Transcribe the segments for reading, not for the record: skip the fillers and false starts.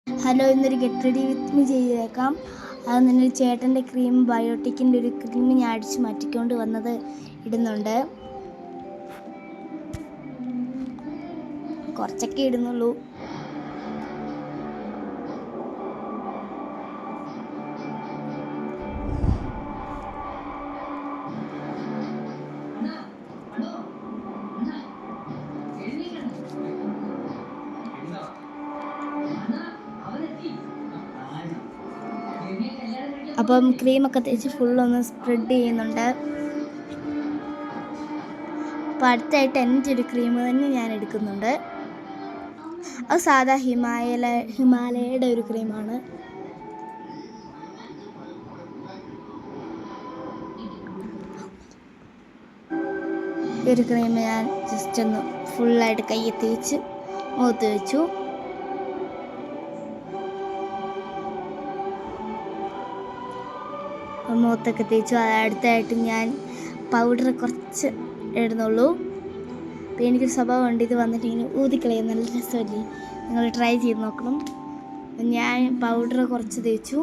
Hello, ഇന്നൊരു get ready with me ചെയ്തേക്കാം. അത് നിന്നൊരു ചേട്ടൻ്റെ ക്രീം, ബയോട്ടിക്കിൻ്റെ ഒരു ക്രീം ഞാൻ അടിച്ച് മാറ്റിക്കൊണ്ട് വന്നത് ഇടുന്നുണ്ട്. കുറച്ചൊക്കെ ഇടുന്നുള്ളൂ. അപ്പം ക്രീമൊക്കെ തേച്ച് ഫുള്ളൊന്ന് സ്പ്രെഡ് ചെയ്യുന്നുണ്ട്. അപ്പോൾ അടുത്തായിട്ട് എൻ്റെ ഒരു ക്രീം തന്നെ ഞാൻ എടുക്കുന്നുണ്ട്. അത് സാധാ ഹിമാലയയുടെ ഒരു ക്രീമാണ്. ഈ ഒരു ക്രീം ഞാൻ ജസ്റ്റ് ഒന്ന് ഫുള്ളായിട്ട് കയ്യിൽ തേച്ച് മുഖത്ത് വെച്ചു. മുഖത്തൊക്കെ തേച്ചു. അടുത്തായിട്ട് ഞാൻ പൗഡർ കുറച്ച് ഇടുന്നുള്ളൂ. അപ്പോൾ എനിക്കൊരു സ്വഭാവമുണ്ട്, ഇത് വന്നിട്ട് ഇങ്ങനെ ഊതിക്കളയും, നല്ല രസമല്ലേ? നിങ്ങൾ ട്രൈ ചെയ്ത് നോക്കണം. ഞാൻ പൗഡർ കുറച്ച് തേച്ചു.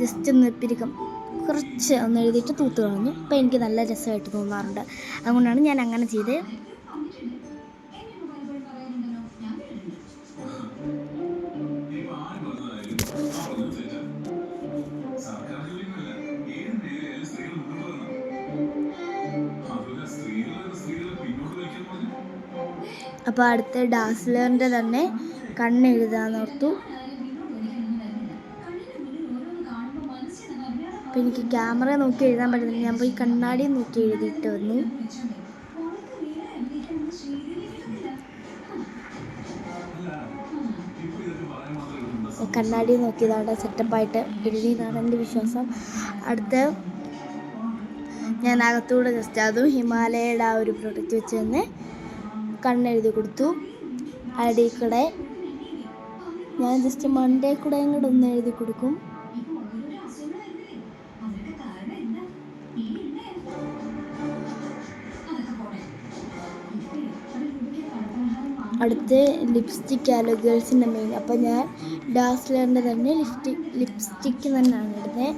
ജസ്റ്റ് ഒന്ന് പിരികം കുറച്ച് ഒന്ന് എഴുതിയിട്ട് തൂത്ത് കളഞ്ഞു. അപ്പോൾ എനിക്ക് നല്ല രസമായിട്ട് തോന്നാറുണ്ട്. അതുകൊണ്ടാണ് ഞാൻ അങ്ങനെ ചെയ്തത്. അപ്പോൾ അടുത്ത ഡാസ്ലറിൻ്റെ തന്നെ കണ്ണെഴുതാൻ ഓർത്തു. അപ്പോൾ എനിക്ക് ക്യാമറ നോക്കി എഴുതാൻ പറ്റുന്നില്ല. ഞാൻ പോയി കണ്ണാടി നോക്കി എഴുതിയിട്ട് വന്നു. കണ്ണാടി നോക്കിയതാണ് സെറ്റപ്പായിട്ട് എഴുതിയതാണ് എൻ്റെ വിശ്വാസം. അടുത്ത് ഞാൻ അകത്തൂടെ ജസ്റ്റ് അതും ഹിമാലയയുടെ ആ ഒരു പ്രൊഡക്റ്റ് വെച്ച് തന്നെ കണ്ണെഴുതി കൊടുത്തു. അടിയിൽ കൂടെ ഞാൻ ജസ്റ്റ് മണ്ടേ കൂടെ കൂടെ ഒന്ന് എഴുതി കൊടുക്കും. അടുത്ത് ലിപ്സ്റ്റിക്കാലോ ഗേൾസിൻ്റെ മെയിൻ. അപ്പോൾ ഞാൻ ഡാസ്ലറിൻ്റെ തന്നെ ലിപ്സ്റ്റിക്ക് തന്നെയാണ് ഇടുന്നത്.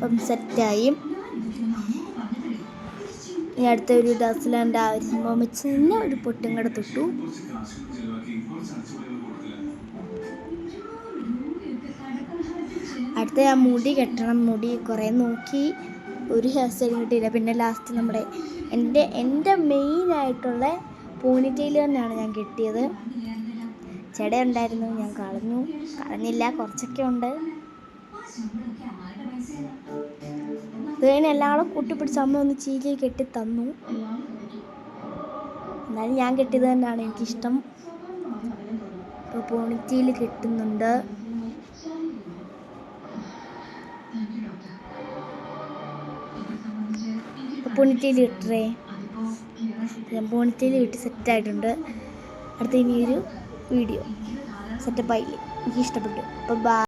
അപ്പം സെറ്റായി. ഇനി അടുത്ത ഒരു ഡാസ്ലറിൻ്റെ ആ ഒരു സംഭവം വെച്ച് തന്നെ ഒരു പൊട്ടും കൂടെ തൊട്ടു. അടുത്ത ഞാൻ മുടി കെട്ടണം. മുടി കുറേ നോക്കി ഒരു ഹെയർ സ്റ്റൈലും കിട്ടിയില്ല. പിന്നെ ലാസ്റ്റ് നമ്മുടെ എൻ്റെ മെയിനായിട്ടുള്ള പോണിറ്റെയിൽ തന്നെയാണ് ഞാൻ കെട്ടിയത്. ചെട ഉണ്ടായിരുന്നു, ഞാൻ കളഞ്ഞില്ല, കുറച്ചൊക്കെ ഉണ്ട്. ഇതിനെ എല്ലാം കൂട്ടിപ്പിടിച്ച് അമ്മ ഒന്ന് ചീലി കെട്ടി തന്നു. എന്നാലും ഞാൻ കെട്ടിയത് തന്നെയാണ് എനിക്കിഷ്ടം. ഇപ്പോൾ പോണിറ്റെയിൽ കെട്ടുന്നുണ്ട്. പോണിറ്റെയിൽ കിട്ടേ, ഞാൻ പോണിറ്റെയിൽ കിട്ടി സെറ്റായിട്ടുണ്ട്. അടുത്ത ഇനിയൊരു വീഡിയോ സെറ്റപ്പായില്ലേ, എനിക്ക് ഇഷ്ടപ്പെട്ടു. അപ്പോൾ